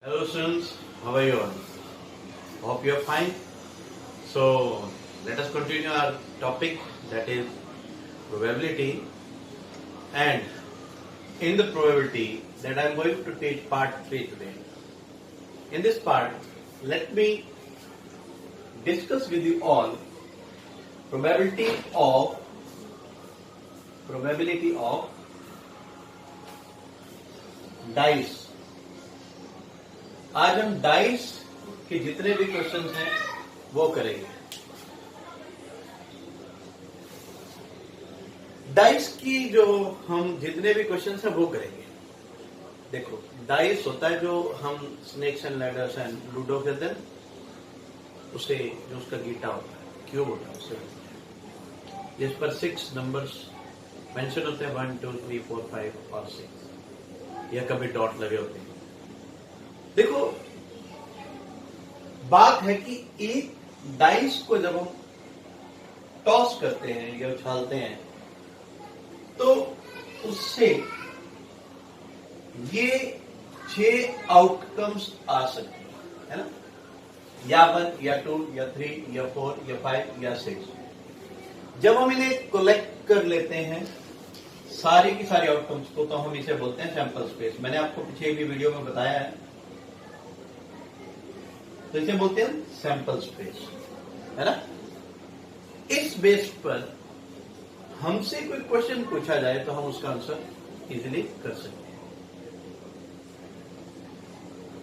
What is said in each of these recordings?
Hello students, how are you all? Hope you are fine. So let us continue our topic, that is probability. And in the probability that I am going to teach part 3 today. In this part, let me discuss with you all probability of dice. आज हम dice के जितने भी questions हैं वो करेंगे. Dice की जो हम जितने भी क्वेश्चंस हैं वो करेंगे. देखो, डाइस होता है जो हम snakes and ladders and ludo खेलते हैं, उसे जो उसका गीटा होता है, क्यूब होता है, उसे जिस पर 6 नंबर्स मेंशन होते हैं, 1 2 3 4 5 और 6, या कभी डॉट लगे होते हैं. देखो, बात है कि एक डाइस को जब हम टॉस करते हैं या उछालते हैं तो उससे ये 6 आउटकम्स आ सकते हैं, है ना? या 1 या 2 या 3 या 4 या 5 या 6. जब हम इन्हें कलेक्ट कर लेते हैं सारी की सारी आउटकम्स को, तो हम इसे बोलते हैं सैंपल स्पेस. मैंने आपको पिछले भी वीडियो में बताया है. तो इसे बोलते हैं सैंपल स्पेस, है ना? इस बेस पर हमसे कोई क्वेश्चन पूछा जाए तो हम उसका आंसर इजीली कर सकते हैं.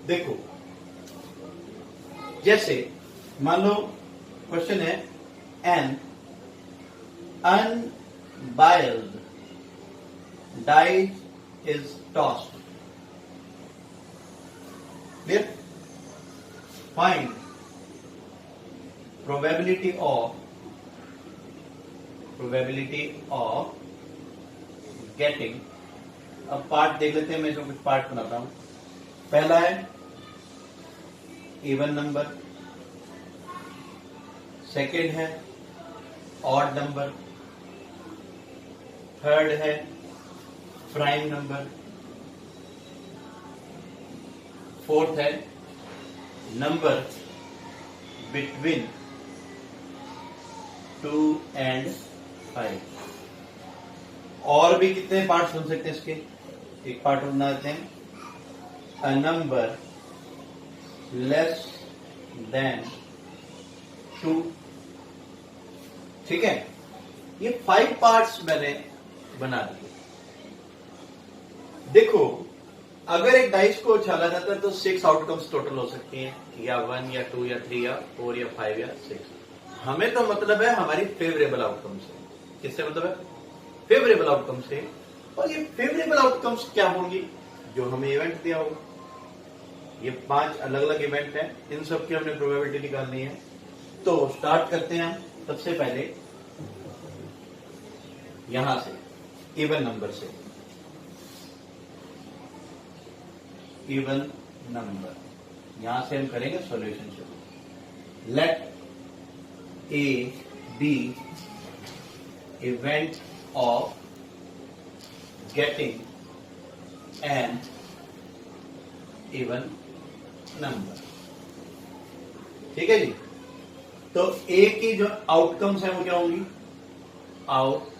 देखो, जैसे मान लो क्वेश्चन है, an unbiased dice is tossed. Clear? Find probability of getting. अब पार्ट देख लेते हैं. मैं जो कुछ पार्ट बनाता हूं. पहला है इवन नंबर, सेकेंड है ऑड नंबर, थर्ड है प्राइम नंबर, फोर्थ है नंबर बिटवीन 2 and 5. और भी कितने पार्ट सुन सकते हैं इसके? एक पार्ट बना देते हैं, अ नंबर लेस देन 2. ठीक है, ये 5 पार्ट्स मैंने बना दिए. देखो, अगर एक डाइस को उछाला जाता है तो 6 आउटकम्स टोटल हो सकती हैं, या 1 या 2 या 3 या 4 या 5 या 6. हमें तो मतलब है हमारी फेवरेबल आउटकम से. किससे मतलब है? फेवरेबल आउटकम से. और ये फेवरेबल आउटकम्स क्या होंगी? जो हमें इवेंट दिया होगा. ये 5 अलग अलग इवेंट हैं, इन सब की हमने प्रोबेबिलिटी निकालनी है. तो स्टार्ट करते हैं सबसे पहले यहां से, इवन नंबर से. इवन नंबर, यहां से हम करेंगे सॉल्यूशन शुरू. Let A be event of getting an even number. ठीक है जी. तो ए की जो आउटकम्स है वो क्या होंगी? Outcomes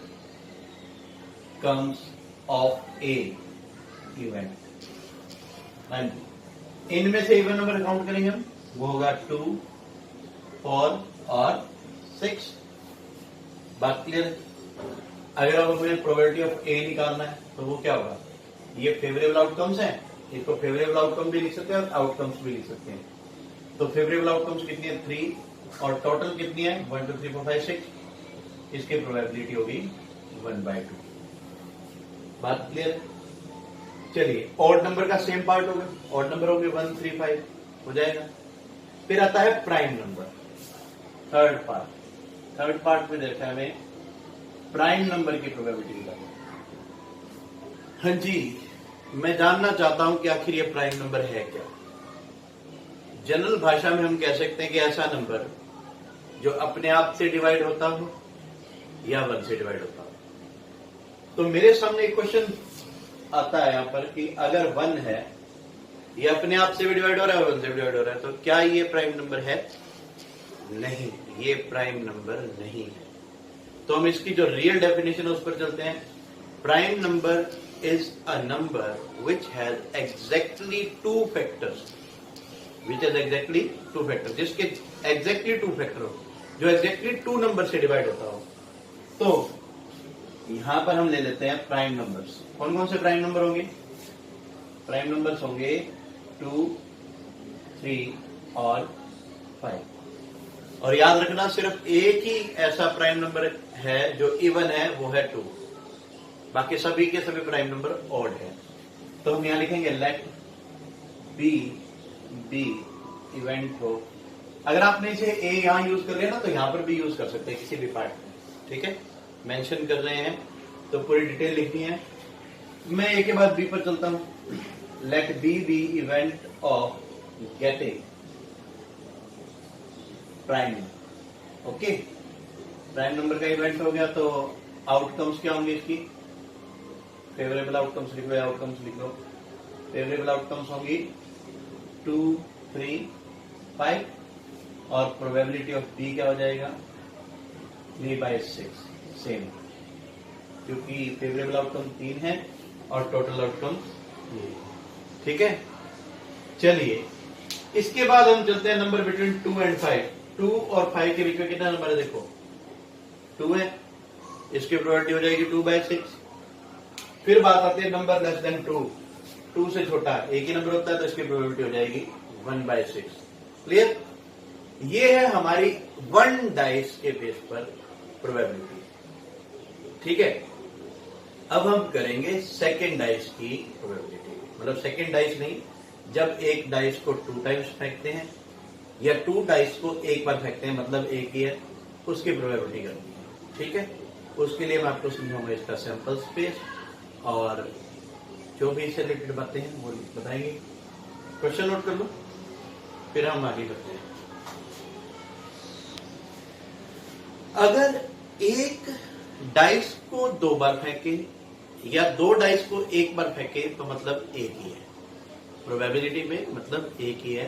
of A event. इनमें से इवन नंबर काउंट करेंगे हम, वो होगा 2 4 और 6. बात क्लियर है? अगर आपको मुझे प्रोबेबिलिटी ऑफ ए निकालना है तो वो क्या होगा? ये फेवरेबल आउटकम्स हैं, इसको फेवरेबल आउटकम भी लिख सकते हैं और आउटकम्स भी लिख सकते हैं. तो फेवरेबल आउटकम्स कितनी है? 3. और टोटल कितनी है? 1 2 3 4 5 6. इसकी प्रोबेबिलिटी होगी 1/2. बात क्लियर है? चलिए, ऑड नंबर का सेम पार्ट होगा. ऑड नंबर होंगे 1 3 5 हो जाएगा. फिर आता है prime number, third part. Third part में देखा है हमें प्राइम नंबर की प्रोबेबिलिटी निकालनी. हाँ जी, मैं जानना चाहता हूं कि आखिर ये प्राइम नंबर है क्या. जनरल भाषा में हम कह सकते हैं कि ऐसा नंबर जो अपने आप से डिवाइड होता हो या 1 से डिवाइड होता हो. तो मेरे सामने एक क्वेश्चन आता है यहां पर कि अगर 1 है ये अपने आप से भी डिवाइड हो रहा है और 1 से भी डिवाइड हो रहा है, तो क्या ये प्राइम नंबर है? नहीं, ये प्राइम नंबर नहीं है। तो हम इसकी जो रियल डेफिनेशन है उस पर चलते हैं। Prime number is a number which has exactly 2 factors, which has exactly 2 factor, जिसके एग्जैक्टली 2 फैक्टर हो, जो एग्जैक्टली 2 नंबर से डिवाइड होता हो। तो यहां पर हम ले लेते हैं प्राइम नंबर्स। कौन कौन से प्राइम नंबर होंगे? प्राइम नंबर्स होंगे 2, 3 और 5। और याद रखना सिर्फ एक ही ऐसा प्राइम नंबर है जो इवन है, वो है 2। बाकी सभी के सभी प्राइम नंबर ऑड है। तो हम यहां लिखेंगे लेट बी बी इवेंट हो। अगर आपने इसे ए यहां यूज कर लिया ना, तो यहां पर भी यूज कर सकते हैं किसी भी पार्ट में, ठीक है। मेंशन कर रहे हैं तो पूरी डिटेल लिखनी है। मैं ए के बाद बी पर चलता हूं। Let B be event of getting prime. Okay, prime number का इवेंट हो गया, तो आउटकम्स क्या होंगे इसकी? फेवरेबल आउटकम्स लिख लो, आउटकम्स लिख लो। फेवरेबल आउटकम्स होंगी 2, 3, 5 और प्रोबेबिलिटी ऑफ बी क्या हो जाएगा? 3/6। सेम, क्योंकि फेवरेबल आउटकम 3 है और टोटल आउटकम, ठीक है। चलिए, इसके बाद हम चलते हैं नंबर बिटवीन 2 एंड 5। 2 और 5 के बीच में कितना नंबर है? देखो 2 है, इसकी प्रोबेबिलिटी हो जाएगी 2/6। फिर बात आती है नंबर लेस देन 2, 2 से छोटा एक ही नंबर होता है, तो इसकी प्रोबेबिलिटी हो जाएगी 1/6। क्लियर? ये है हमारी 1 डाइस के बेस पर प्रोबेबिलिटी, ठीक है। अब हम करेंगे सेकेंड डाइस की प्रोबेबिलिटी, मतलब सेकेंड डाइस नहीं, जब एक डाइस को 2 टाइम्स फेंकते हैं या 2 डाइस को एक बार फेंकते हैं, मतलब एक ही है, उसकी प्रोबेबिलिटी करनी है, ठीक है। उसके लिए मैं आपको समझाऊंगा इसका सैंपल स्पेस और जो भी इससे रिलेटेड बातें हैं वो बताएंगे। क्वेश्चन नोट कर लो, फिर हम आगे बढ़ते हैं। अगर एक डाइस को 2 बार फेंके या 2 डाइस को एक बार फेंके, तो मतलब एक ही है, प्रोबेबिलिटी में मतलब एक ही है।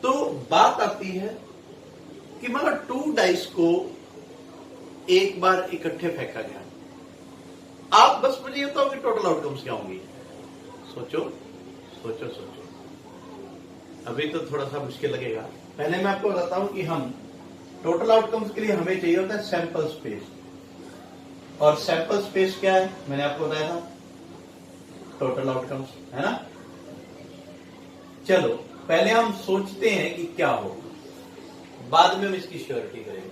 तो बात आती है कि मतलब 2 डाइस को एक बार इकट्ठे फेंका गया, आप बस मुझे ये बताओ कि टोटल आउटकम्स क्या होंगी? सोचो सोचो सोचो, अभी तो थोड़ा सा मुश्किल लगेगा। पहले मैं आपको बताता हूं कि हम टोटल आउटकम्स के लिए हमें चाहिए होता है सैंपल स्पेस। और सैंपल स्पेस क्या है? मैंने आपको बताया था, टोटल आउटकम्स, है ना। चलो पहले हम सोचते हैं कि क्या होगा, बाद में हम इसकी श्योरिटी करेंगे।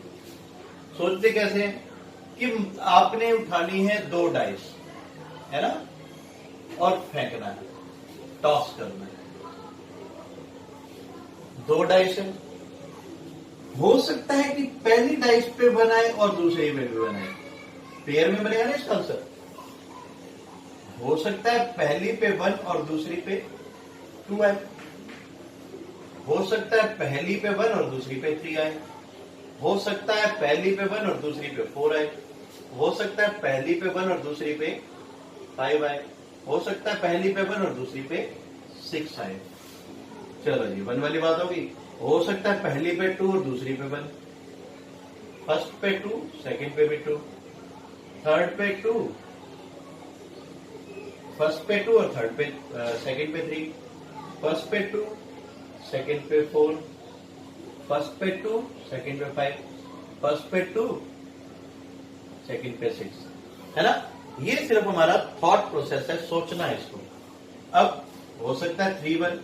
सोचते कैसे हैं कि आपने उठानी है 2 डाइस, है ना, और फेंकना है, टॉस करना है। 2 डाइस है, हो सकता है कि पहली डाइस पे बनाए और दूसरी पे भी बनाए, पेयर में बनेगा ना इसका आंसर। हो सकता है पहली पे 1 और दूसरी पे 2 आए, हो सकता है पहली पे 1 और दूसरी पे 3 आए, हो सकता है पहली पे 1 और दूसरी पे 4 आए, हो सकता है पहली पे 1 और दूसरी पे 5 आए, हो सकता है पहली पे 1 और दूसरी पे 6 आए। चलो जी, 1 वाली बात होगी। हो सकता है पहली पे 2 और दूसरी पे 1, फर्स्ट पे 2, सेकंड पे भी 2, थर्ड पे 2, फर्स्ट पे 2 और थर्ड पे सेकंड पे 3, फर्स्ट पे 2, सेकंड पे 4, फर्स्ट पे 2, सेकंड पे 5, फर्स्ट पे 2, सेकंड पे 6, है ना। ये सिर्फ हमारा थॉट प्रोसेस है, सोचना है इसको। अब हो सकता है 3, 1।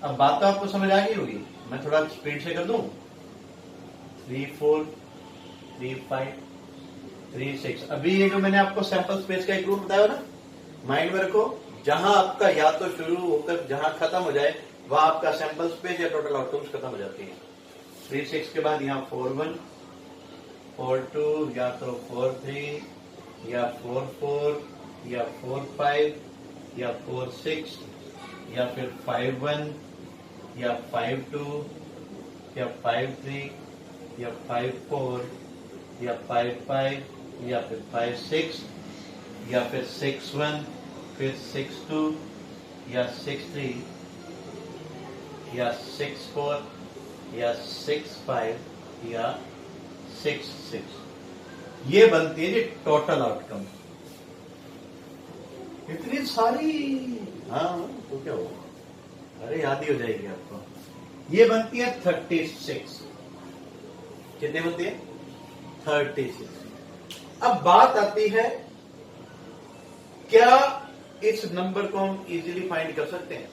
अब बात तो आपको समझ आ गई होगी, मैं थोड़ा स्पीड से कर दूं। 3, 4, 3, 5, 3, 6। अभी ये जो मैंने आपको सैंपल स्पेस का एक रूल बताया ना, माइंड में रखो, जहां आपका या तो शुरू होकर जहां खत्म हो जाए वहां आपका सैंपल स्पेस या टोटल आउटकम्स खत्म हो जाती है। 3, 6 के बाद यहाँ 4, 1, 4, 2, या तो 4, 3 या 4, 4 या 4, 5 या 4, 6 या फिर 5, 1 या 5, 2 या 5, 3 या 5, 4 या 5, 5 या फिर 5, 6 या फिर 6, 1 फिर 6, 2 या 6, 3 या 6-4 या 6-5 या 6-6, ये बनती है जी टोटल आउटकम। इतनी सारी, हाँ तो क्या होगा, अरे याद ही हो जाएगी आपको। ये बनती है 36। कितने बनती है? 36। अब बात आती है, क्या इस नंबर को हम इजीली फाइंड कर सकते हैं?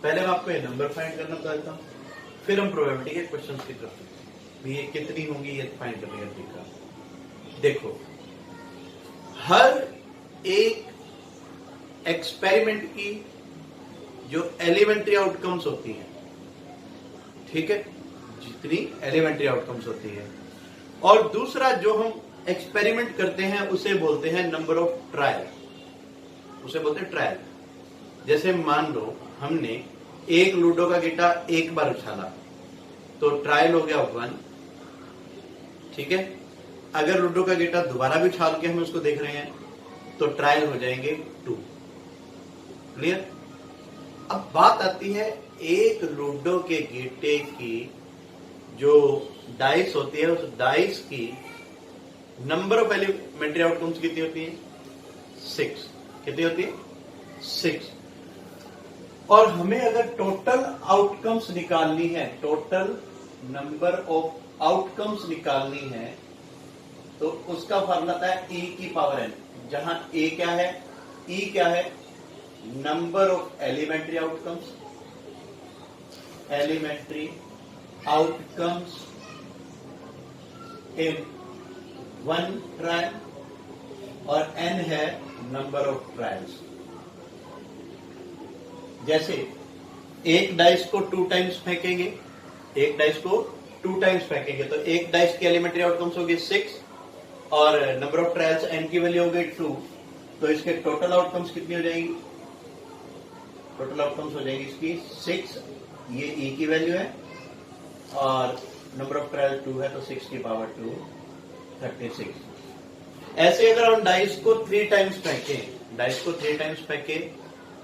पहले मैं आपको ये नंबर फाइंड करना चाहता हूं, फिर हम प्रोबेबिलिटी के क्वेश्चंस की तरफ भी, ये कितनी होंगी ये फाइंड करने का तरीका। देखो, हर एक एक्सपेरिमेंट की जो एलिमेंट्री आउटकम्स होती हैं, ठीक है, जितनी एलिमेंट्री आउटकम्स होती है, और दूसरा जो हम एक्सपेरिमेंट करते हैं उसे बोलते हैं नंबर ऑफ ट्रायल, उसे बोलते हैं ट्रायल। जैसे मान लो हमने एक लूडो का गिट्टा एक बार उछाला तो ट्रायल हो गया 1, ठीक है। अगर लूडो का गिट्टा दोबारा भी उछाल के हम उसको देख रहे हैं तो ट्रायल हो जाएंगे 2। क्लियर? अब बात आती है, एक लूडो के गिट्टे की जो डाइस होती है, उस डाइस की नंबर ऑफ एलिमेंट्री आउटकम्स कितनी होती है? 6। कितनी होती है? 6। और हमें अगर टोटल आउटकम्स निकालनी है, टोटल नंबर ऑफ आउटकम्स निकालनी है, तो उसका फॉर्मूला था e की पावर n, जहां a क्या है, e क्या है, number of elementary outcomes, elementary outcomes in 1 trial, और n है नंबर ऑफ ट्रायल्स। जैसे एक डाइस को 2 टाइम्स फेंकेंगे, एक डाइस को 2 टाइम्स फेंकेंगे तो एक डाइस की एलिमेंट्री आउटकम्स होगी 6 और नंबर ऑफ ट्रायल्स n की वैल्यू हो गई 2, तो इसके टोटल आउटकम्स कितनी हो जाएगी? टोटल आउटकम्स हो जाएगी इसकी 6, ये e की वैल्यू है, और नंबर ऑफ ट्रायल 2 है, तो 6 की पावर 2 36। ऐसे अगर हम डाइस को 3 टाइम्स फेंकें, डाइस को 3 टाइम्स फेंकें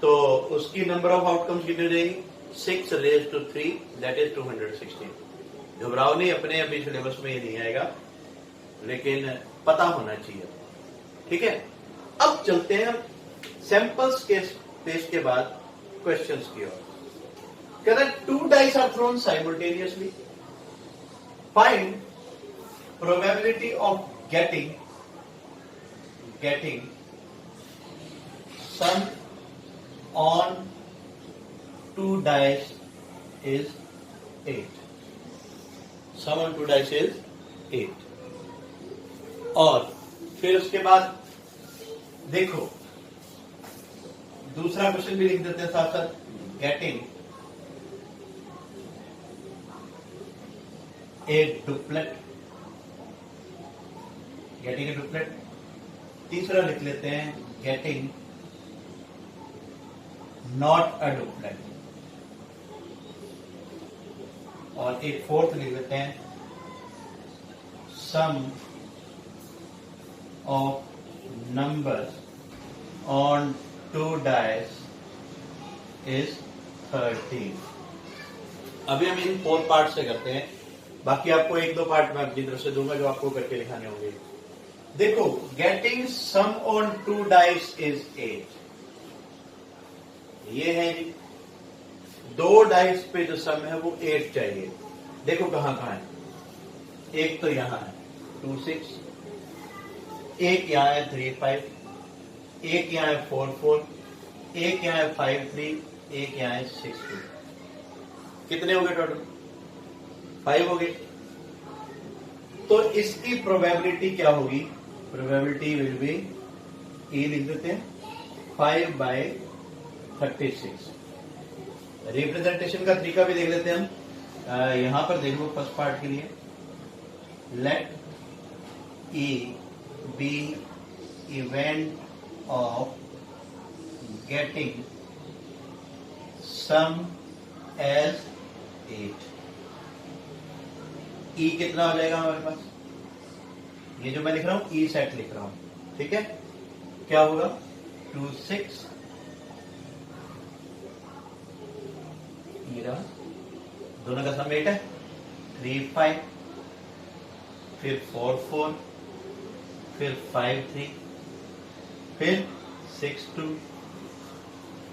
तो उसकी नंबर ऑफ आउटकम्स कितनी हो जाएगी? 6 रेज टू 3, दैट इज 216। घबराओ नहीं, अपने अभी सिलेबस में ये नहीं आएगा, लेकिन पता होना चाहिए, ठीक है। अब चलते हैं सैंपल्स के टेस्ट के बाद क्वेश्चंस की ओर। कहता है 2 dice are thrown simultaneously, find probability of getting sum on 2 dice is 8. Sum on 2 dice is 8. और फिर उसके बाद देखो, दूसरा क्वेश्चन भी लिख देते हैं साथ साथ, getting a duplet, getting a duplet. तीसरा लिख लेते हैं गेटिंग नॉट अ डुप्लेट, और एक फोर्थ लिख लेते हैं sum of numbers on 2 dice is 13। अभी हम इन 4 पार्ट से करते हैं, बाकी आपको 1-2 पार्ट मैं अपनी तरफ से दूंगा जो आपको करके दिखाने होंगे। देखो, getting sum on 2 dice is 8, ये है जी, 2 डाइस पे जो सम है वो 8 चाहिए। देखो कहां कहां है, एक तो यहां है 2 6, एक यहां है 3 5, एक यहां है 4 4, एक यहां है 5 3, एक यहां है 6 2। कितने हो गए टोटल? 5 हो गए। तो इसकी प्रोबेबिलिटी क्या होगी? प्रोबेबिलिटी विल बी, ई लिख देते हैं 5/36। रिप्रेजेंटेशन का तरीका भी देख लेते हैं हम, यहां पर देख लो फर्स्ट पार्ट के लिए, let E be event of getting sum as 8। E कितना हो जाएगा हमारे पास? ये जो मैं लिख रहा हूं ई सेट लिख रहा हूं, ठीक है। क्या होगा? 2 6 जा, दोनों का सम 8 है, 3 5, फिर 4 4, फिर 5 3, फिर 6 2,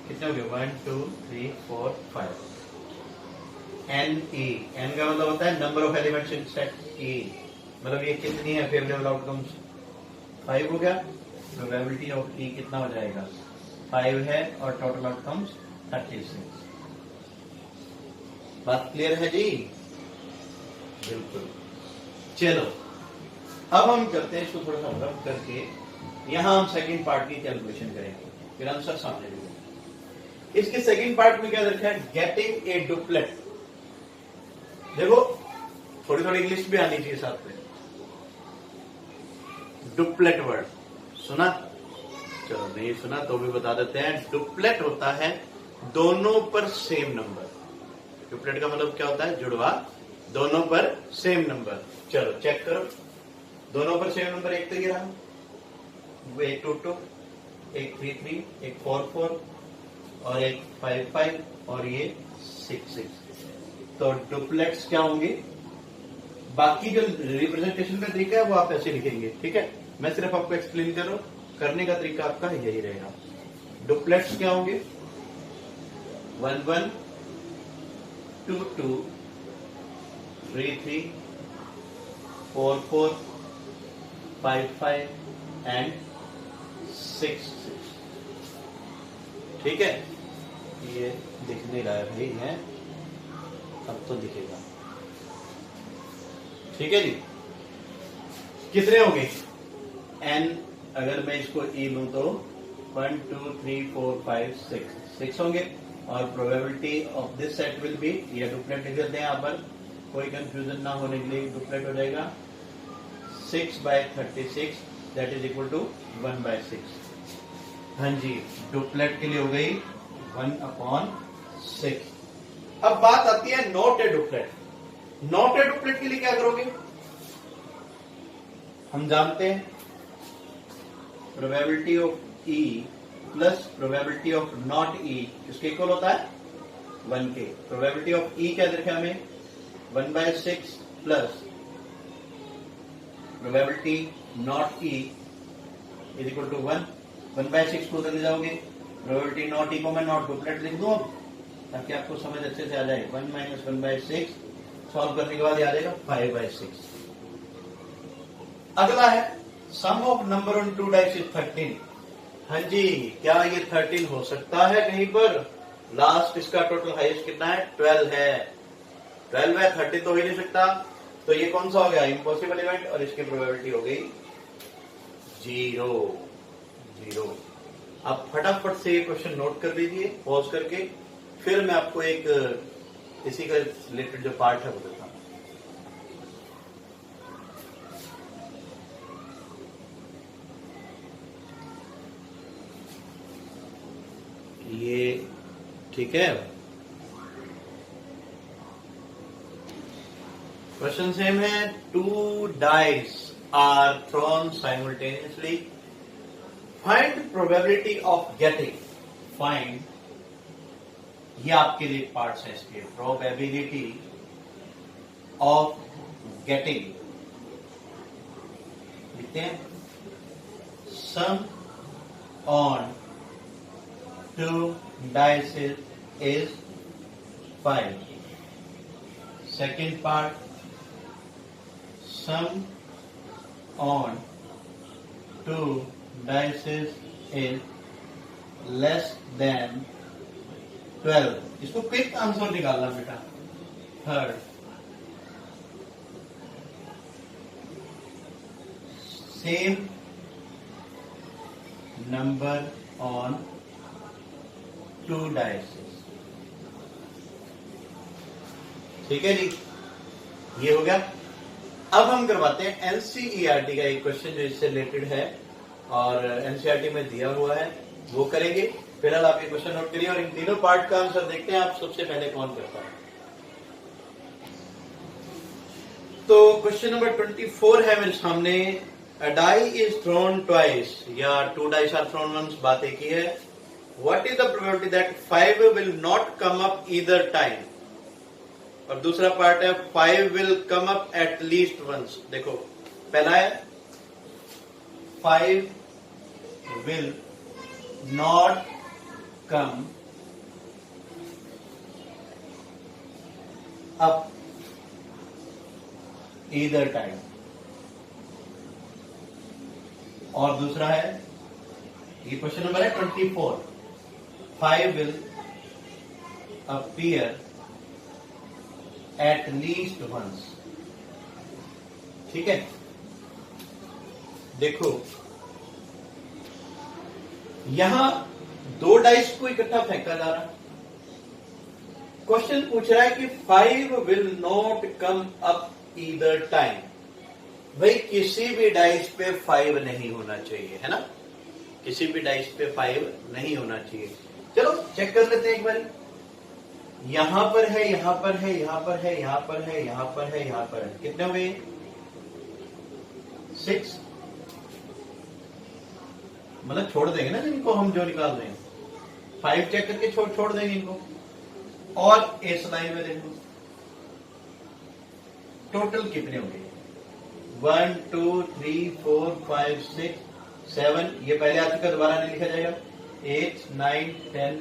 कितने हो गए 1 2 3 4 5। एन ए, एन का मतलब होता है number of elements in set ए, मतलब ये कितनी है फेवरेबल आउटकम्स, 5 हो गया, प्रोबेबिलिटी ऑफ ई कितना हो जाएगा 5 है, और टोटल आउटकम्स 36। बात क्लियर है जी? बिल्कुल। चलो अब हम करते हैं इसको थोड़ा सा रब करके, यहां हम सेकंड पार्ट की कैलकुलेशन करेंगे, फिर आंसर सामने देंगे। इसके सेकंड पार्ट में क्या रखा है, गेटिंग ए डुप्लेट। देखो थोड़ी थोड़ी इंग्लिश भी आनी चाहिए साथ में। डुप्लेट वर्ड सुना? चलो नहीं सुना तो भी बता देते हैं। डुप्लेट होता है दोनों पर सेम नंबर। डुप्लेट का मतलब क्या होता है, जुड़वा, दोनों पर सेम नंबर। चलो चेक करो, दोनों पर सेम नंबर, एक तो ये रहा, एक 2 2, एक 3 3, एक 4 4, और एक 5 5, और ये 6 6। तो डुप्लेट्स क्या होंगे, बाकी जो रिप्रेजेंटेशन का तरीका है वो आप ऐसे लिखेंगे, ठीक है? मैं सिर्फ आपको एक्सप्लेन कर रहा हूं, करने का तरीका आपका यही रहेगा। डुप्लेट्स क्या होंगे, 1 1, 2 2, 3 3, 4 4, 5 5 एंड 6 6। ठीक है, ये दिख नहीं रहा है भाई, है अब तो दिखेगा। ठीक है जी, कितने होंगे n, अगर मैं इसको e लूं तो 1 2 3 4 5 6 होंगे, और probability of this set will be, ये डुप्लेट लिख देते हैं यहाँ पर, कोई कंफ्यूजन ना होने के लिए डुप्लेट हो जाएगा 6/36, दैट इज इक्वल टू 1/6। हाँ जी, डुप्लेट के लिए हो गई 1/6। अब बात आती है not a doublet. Not a doublet के लिए क्या करोगे, हम जानते हैं probability of E plus probability of not E किसके इक्वल होता है, 1 के। प्रोबेबिलिटी ऑफ ई क्या देखा हमें, 1/6 plus probability not E is equal to 1। 1/6 को उधर ले जाओगे, प्रोबेबिलिटी नॉट ई को मैं नॉट डुप्लेट लिख दूं ताकि आपको समझ अच्छे से आ जाए। 1 - 1/6 सॉल्व करने के बाद आ जाएगा 5/6। अगला है sum of number on 2 dice is 13। हाँ जी, क्या ये 13 हो सकता है कहीं पर? लास्ट इसका टोटल हाईएस्ट कितना है, 12 है। 12 है, 13 तो हो ही नहीं सकता, तो ये कौन सा हो गया, इम्पॉसिबल इवेंट, और इसकी प्रोबेबिलिटी हो गई 0। आप फटाफट से ये क्वेश्चन नोट कर लीजिए पॉज करके, फिर मैं आपको एक इसी का रिलेटेड जो पार्ट है वो बताता हूं। ये ठीक है, क्वेश्चन सेम है। 2 dice are thrown simultaneously, find probability of getting. Find, ये आपके लिए पार्ट्स है इसके, प्रोबेबिलिटी ऑफ गेटिंग लिखते हैं, सम on 2 dice is 5. Second part, sum on 2 dice is less than 12. इसको क्विक आंसर निकालना बेटा। Third, same number on 2 dice. ठीक है जी, ये हो गया। अब हम करवाते हैं एनसीईआरटी का एक क्वेश्चन जो इससे रिलेटेड है और एनसीईआरटी में दिया हुआ है, वो करेंगे। फिलहाल आप ये क्वेश्चन नोट करिए और इन तीनों पार्ट का आंसर देखते हैं आप सबसे पहले कौन करता है। तो क्वेश्चन नंबर 24 है मेरे सामने। अ डाई इज थ्रोन ट्वाइस, या 2 डाइस आर थ्रोन वंस, बात एक ही है। What is the probability that 5 will not come up either time? और दूसरा पार्ट है 5 will come up at least once. देखो पहला है 5 will not come up either time, और दूसरा है, ये क्वेश्चन नंबर है 24, 5 will appear at least once. ठीक है, देखो यहां दो डाइस को इकट्ठा फेंका जा रहा है। क्वेश्चन पूछ रहा है कि 5 will not come up either time. भाई किसी भी डाइस पे 5 नहीं होना चाहिए, है ना, किसी भी डाइस पे 5 नहीं होना चाहिए। चलो चेक कर लेते हैं एक बार। यहां पर है, यहां पर है, यहां पर है, यहां पर है, यहां पर है, यहां पर है, कितने हुए 6। मतलब छोड़ देंगे ना इनको, हम जो निकाल रहे हैं 5 चेक करके छोड़ देंगे इनको। और इस लाइन में देखो टोटल कितने हो गए, 1 2 3 4 5 6 7, ये पहले आ चुका, दोबारा नहीं लिखा जाएगा, 8 9 10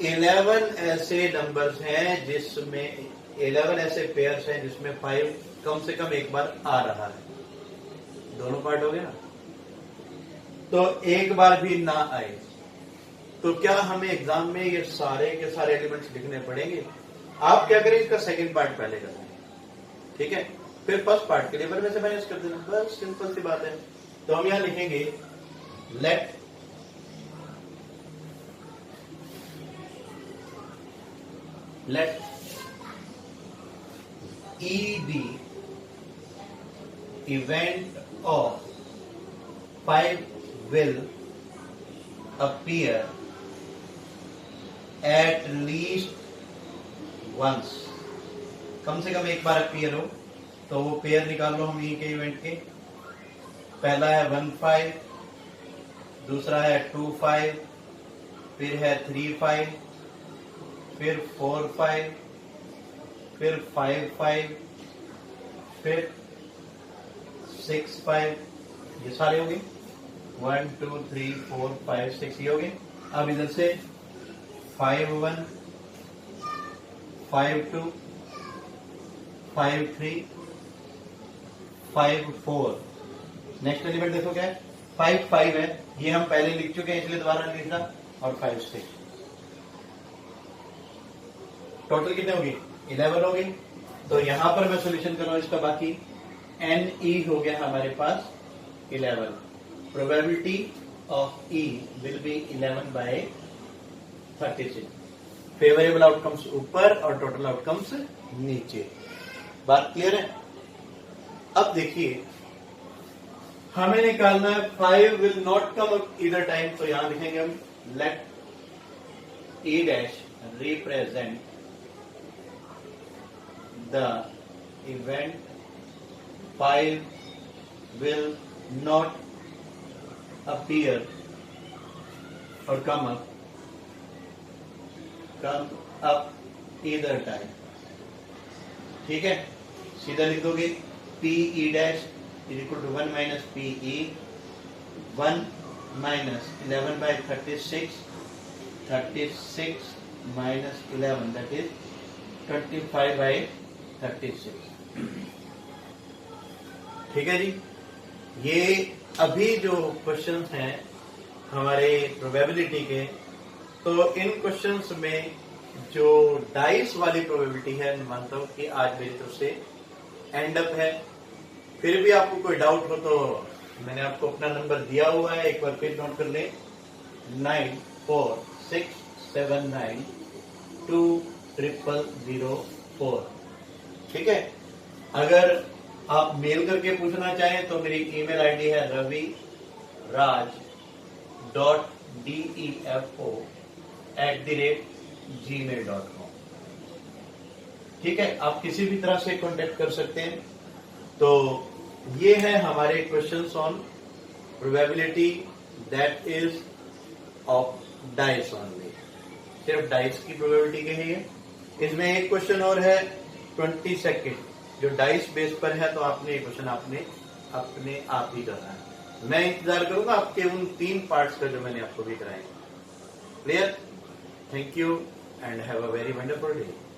11 ऐसे नंबर्स हैं जिसमें 11 ऐसे पेयर्स हैं जिसमें 5 कम से कम एक बार आ रहा है। दोनों पार्ट हो गया ना, तो एक बार भी ना आए तो क्या हमें एग्जाम में ये सारे के सारे एलिमेंट्स लिखने पड़ेंगे? आप क्या करें, इसका सेकंड पार्ट पहले करें, ठीक है, फिर फर्स्ट पार्ट के लिए में से माइनस कर देना, बस सिंपल सी बात है। तो हम यहां लिखेंगे late E the event of 5 will appear at least once। कम से कम एक बार अपीयर हो, तो वो पेयर निकाल लो हम यहीं के इवेंट के। पहला है 1 5, दूसरा है 2 5, फिर है 3 5, फिर 4 5, फिर 5 5, फिर 6 5, ये सारे हो गए 1 2 3 4 5 6, ये हो गए। अब इधर से 5 1 5 2 5 3 5 4। नेक्स्ट एलिमेंट देखो क्या है, 5 5 है, ये हम पहले लिख चुके हैं इसलिए दोबारा नहीं लिख रहा, और 5 6। टोटल कितने होगी 11 होगी। तो यहां पर मैं सोल्यूशन कर रहा हूं इसका, बाकी NE हो गया हमारे पास 11। Probability of E will be 11/36। Favourable outcomes ऊपर और टोटल आउटकम्स नीचे। बात क्लियर है? अब देखिए हमें निकालना है 5 will not come either time, तो यहां लिखेंगे हम let E dash represent the event 5 will not appear or come up either time। ठीक है, सीधा लिख दोगे PE dash is equal to 1 minus PE, 1 minus 11/36, 36 minus 11 that is 25/36। ठीक है जी, ये अभी जो क्वेश्चंस हैं हमारे प्रोबेबिलिटी के, तो इन क्वेश्चंस में जो डाइस वाली प्रोबेबिलिटी है मैं मानता हूं कि आज मेरी तरफ से एंड अप है। फिर भी आपको कोई डाउट हो तो मैंने आपको अपना नंबर दिया हुआ है, एक बार फिर नोट कर ले, 9467920004। ठीक है, अगर आप मेल करके पूछना चाहें तो मेरी ईमेल आईडी है raviraj.defo@gmail.com। ठीक है, आप किसी भी तरह से कांटेक्ट कर सकते हैं। तो ये है हमारे questions on probability that is of dice only. सिर्फ डाइस की प्रोबेबिलिटी के है ये, इसमें एक क्वेश्चन और है 20 सेकेंड, जो डाइस बेस पर है, तो आपने ये क्वेश्चन आपने अपने आप ही करना है। मैं इंतजार करूंगा आपके उन 3 पार्ट्स का जो मैंने आपको भी कराए। Clear? Thank you and have a very wonderful day.